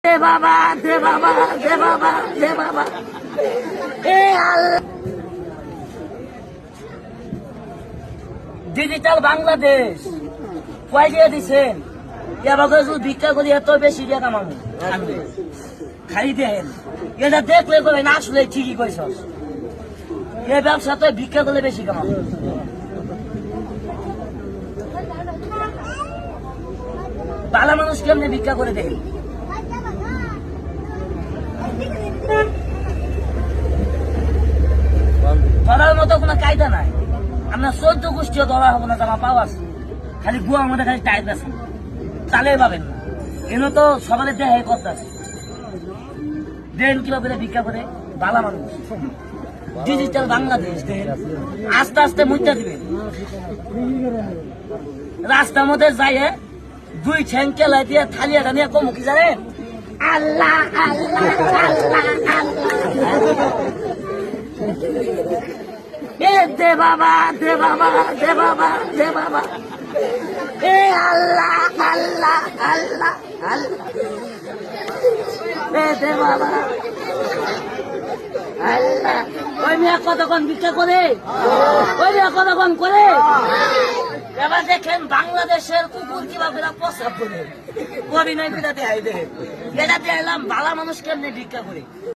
দে বাবা, দে বাবা, দে বাবা, দে বাবা। এ আল্লাহ, ডিজিটাল বাংলাদেশ কয় দিয়ে দিচ্ছেন? এবার শুধু ভিক্ষা করি এত বেশি দিয়ে কামাবো খালি দেন। এটা দেখলে করবেন আসলে ঠিকই কইস, এই ব্যবসা তো ভিক্ষা করলে বেশি কামাবো। ভালো মানুষ কেমনি ভিক্ষা করে দেখি। ধরার মতো কোনো কায়দা নাই। আপনার 14 গোষ্ঠীও ধরা হবো না, জামা পাওয়া আছে খালি গুয়ার মধ্যে খালি টাইট আছে, তালে পাবেন না। এনে তো সবাই দেহে করতে আছে। দেন কিভাবে ভিক্ষা করে ভালো মানুষ। ডিজিটাল বাংলাদেশ দেন, আস্তে আস্তে মুদ্রা দিবেন। রাস্তার মধ্যে যাই দুই ঠ্যাং কেলাই দিয়ে থালিয়া টানিয়া কম কি জানেন? আল্লাহ আল্লাহ আল্লাহ আল্লাহ। এ দে বাবা, দে বাবা, দে বাবা, দে বাবা। এ আল্লাহ আল্লাহ আল্লাহ আল্লাহ। এ দে বাবা আল্লাহ। ওই মেয়ে কতক্ষণ ভিক্ষা করে, ওই মেয়ে কতক্ষণ করে। এবার দেখেন বাংলাদেশের কুকুর কিভাবে প্রস্রাব করে অভিনয় করে দেয়। এটা দেখলাম ভালো মানুষ কেমনি ভিক্ষা করে।